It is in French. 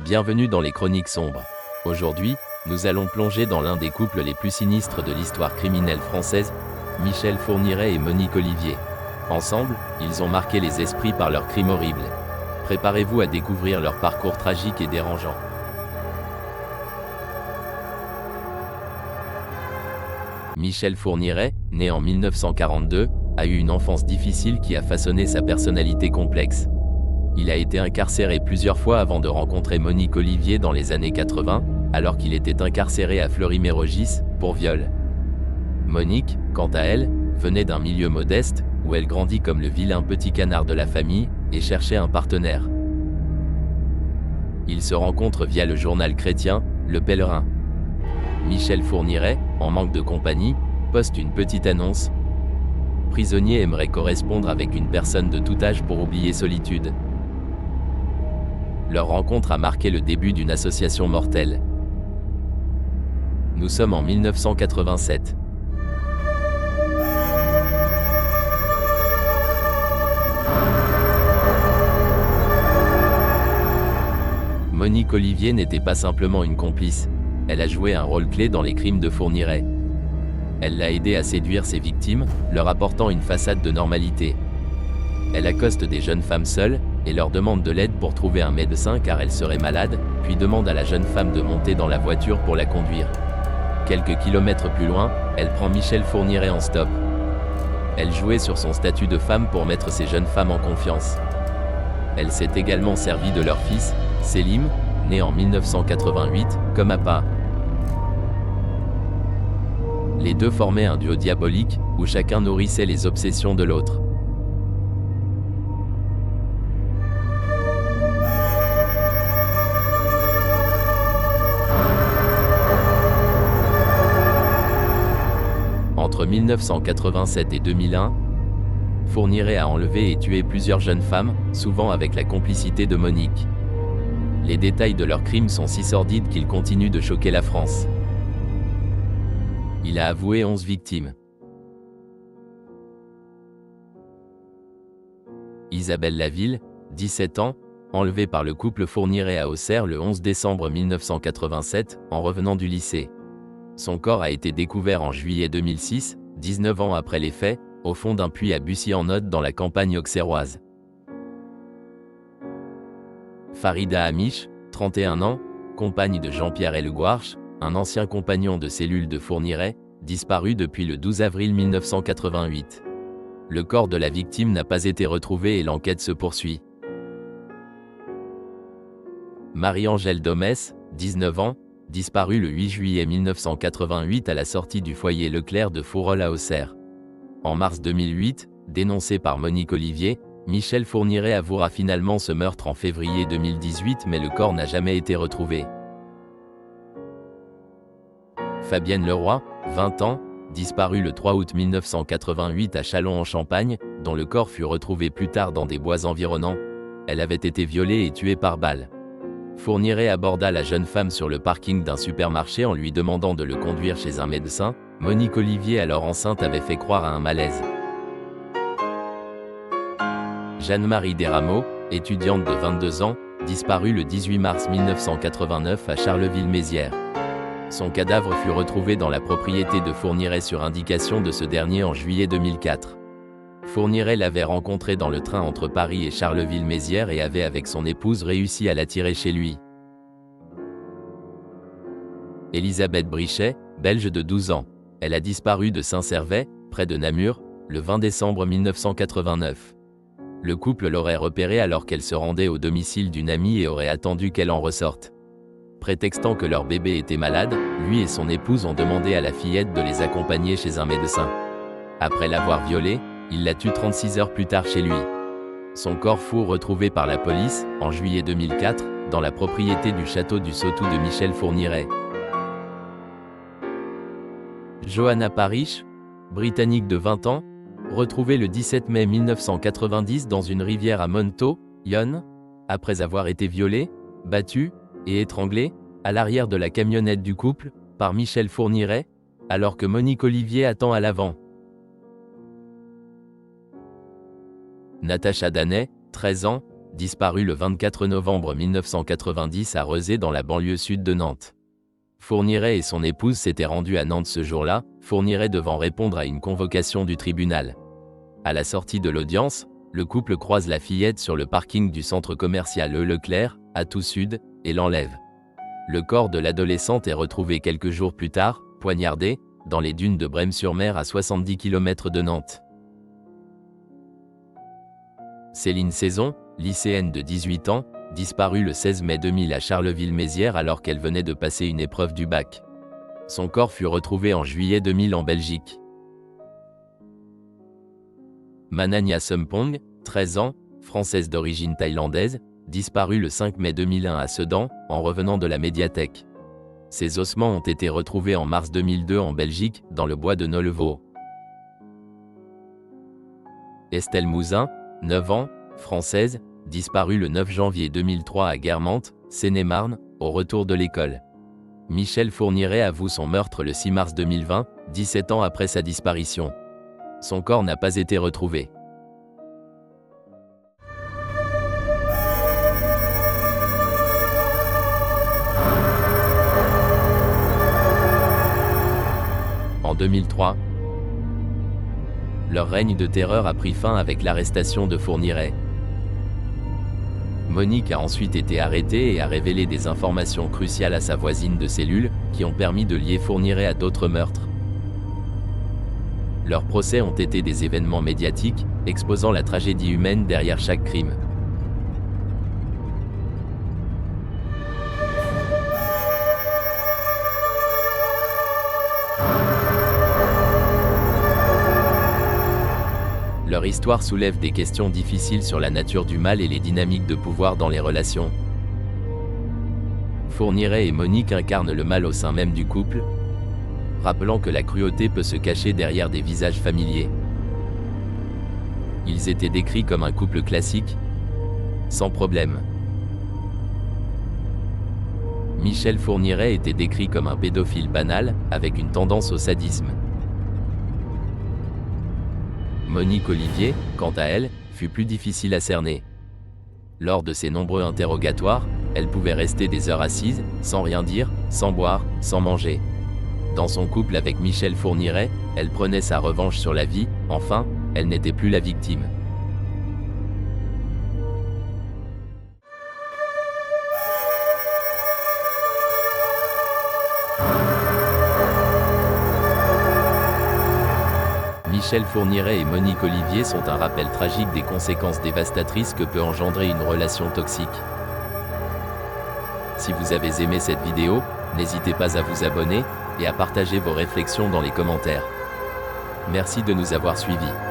Bienvenue dans les Chroniques sombres. Aujourd'hui, nous allons plonger dans l'un des couples les plus sinistres de l'histoire criminelle française, Michel Fourniret et Monique Olivier. Ensemble, ils ont marqué les esprits par leurs crimes horribles. Préparez-vous à découvrir leur parcours tragique et dérangeant. Michel Fourniret, né en 1942, a eu une enfance difficile qui a façonné sa personnalité complexe. Il a été incarcéré plusieurs fois avant de rencontrer Monique Olivier dans les années 80, alors qu'il était incarcéré à Fleury-Mérogis, pour viol. Monique, quant à elle, venait d'un milieu modeste, où elle grandit comme le vilain petit canard de la famille, et cherchait un partenaire. Ils se rencontrent via le journal chrétien, Le Pèlerin. Michel Fourniret, en manque de compagnie, poste une petite annonce. Prisonnier aimerait correspondre avec une personne de tout âge pour oublier solitude. Leur rencontre a marqué le début d'une association mortelle. Nous sommes en 1987. Monique Olivier n'était pas simplement une complice, elle a joué un rôle clé dans les crimes de Fourniret. Elle l'a aidé à séduire ses victimes, leur apportant une façade de normalité. Elle accoste des jeunes femmes seules, et leur demande de l'aide pour trouver un médecin car elle serait malade, puis demande à la jeune femme de monter dans la voiture pour la conduire. Quelques kilomètres plus loin, elle prend Michel Fourniret en stop. Elle jouait sur son statut de femme pour mettre ces jeunes femmes en confiance. Elle s'est également servie de leur fils, Selim, né en 1988, comme appât. Les deux formaient un duo diabolique, où chacun nourrissait les obsessions de l'autre. Entre 1987 et 2001, Fourniret a enlevé et tué plusieurs jeunes femmes, souvent avec la complicité de Monique. Les détails de leurs crimes sont si sordides qu'ils continuent de choquer la France. Il a avoué 11 victimes. Isabelle Laville, 17 ans, enlevée par le couple Fourniret à Auxerre le 11 décembre 1987, en revenant du lycée. Son corps a été découvert en juillet 2006, 19 ans après les faits, au fond d'un puits à Bussy-en-Othe dans la campagne auxerroise. Farida Amiche, 31 ans, compagne de Jean-Pierre Ellegouarche, un ancien compagnon de cellule de Fourniret, disparu depuis le 12 avril 1988. Le corps de la victime n'a pas été retrouvé et l'enquête se poursuit. Marie-Angèle Domès, 19 ans, disparue le 8 juillet 1988 à la sortie du foyer Leclerc de Fourolle à Auxerre. En mars 2008, dénoncé par Monique Olivier, Michel Fourniret avouera finalement ce meurtre en février 2018 mais le corps n'a jamais été retrouvé. Fabienne Leroy, 20 ans, disparue le 3 août 1988 à Châlons-en-Champagne, dont le corps fut retrouvé plus tard dans des bois environnants. Elle avait été violée et tuée par balle. Fourniret aborda la jeune femme sur le parking d'un supermarché en lui demandant de le conduire chez un médecin. Monique Olivier, alors enceinte, avait fait croire à un malaise. Jeanne-Marie Desrameaux, étudiante de 22 ans, disparue le 18 mars 1989 à Charleville-Mézières. Son cadavre fut retrouvé dans la propriété de Fourniret sur indication de ce dernier en juillet 2004. Fourniret l'avait rencontrée dans le train entre Paris et Charleville-Mézières et avait avec son épouse réussi à l'attirer chez lui. Elisabeth Brichet, belge de 12 ans. Elle a disparu de Saint-Servais, près de Namur, le 20 décembre 1989. Le couple l'aurait repérée alors qu'elle se rendait au domicile d'une amie et aurait attendu qu'elle en ressorte. Prétextant que leur bébé était malade, lui et son épouse ont demandé à la fillette de les accompagner chez un médecin. Après l'avoir violée, il la tue 36 heures plus tard chez lui. Son corps fut retrouvé par la police, en juillet 2004, dans la propriété du château du Sautou de Michel Fourniret. Johanna Parish, britannique de 20 ans, retrouvée le 17 mai 1990 dans une rivière à Monto, Yonne, après avoir été violée, battue et étranglée, à l'arrière de la camionnette du couple, par Michel Fourniret, alors que Monique Olivier attend à l'avant. Natacha Danet, 13 ans, disparu le 24 novembre 1990 à Rezé dans la banlieue sud de Nantes. Fourniret et son épouse s'étaient rendus à Nantes ce jour-là, Fourniret devant répondre à une convocation du tribunal. À la sortie de l'audience, le couple croise la fillette sur le parking du centre commercial Leclerc, à Tout Sud, et l'enlève. Le corps de l'adolescente est retrouvé quelques jours plus tard, poignardé, dans les dunes de Brême-sur-Mer à 70 km de Nantes. Céline Saison, lycéenne de 18 ans, disparue le 16 mai 2000 à Charleville-Mézières alors qu'elle venait de passer une épreuve du bac. Son corps fut retrouvé en juillet 2000 en Belgique. Mananya Sumpong, 13 ans, française d'origine thaïlandaise, disparue le 5 mai 2001 à Sedan, en revenant de la médiathèque. Ses ossements ont été retrouvés en mars 2002 en Belgique, dans le bois de Nolleveau. Estelle Mouzin, 9 ans, française, disparue le 9 janvier 2003 à Guermantes, Seine-et-Marne, au retour de l'école. Michel Fourniret avoue son meurtre le 6 mars 2020, 17 ans après sa disparition. Son corps n'a pas été retrouvé. En 2003, leur règne de terreur a pris fin avec l'arrestation de Fourniret. Monique a ensuite été arrêtée et a révélé des informations cruciales à sa voisine de cellule, qui ont permis de lier Fourniret à d'autres meurtres. Leurs procès ont été des événements médiatiques, exposant la tragédie humaine derrière chaque crime. Leur histoire soulève des questions difficiles sur la nature du mal et les dynamiques de pouvoir dans les relations. Fourniret et Monique incarnent le mal au sein même du couple, rappelant que la cruauté peut se cacher derrière des visages familiers. Ils étaient décrits comme un couple classique, sans problème. Michel Fourniret était décrit comme un pédophile banal, avec une tendance au sadisme. Monique Olivier, quant à elle, fut plus difficile à cerner. Lors de ses nombreux interrogatoires, elle pouvait rester des heures assise, sans rien dire, sans boire, sans manger. Dans son couple avec Michel Fourniret, elle prenait sa revanche sur la vie, enfin, elle n'était plus la victime. Michel Fourniret et Monique Olivier sont un rappel tragique des conséquences dévastatrices que peut engendrer une relation toxique. Si vous avez aimé cette vidéo, n'hésitez pas à vous abonner et à partager vos réflexions dans les commentaires. Merci de nous avoir suivis.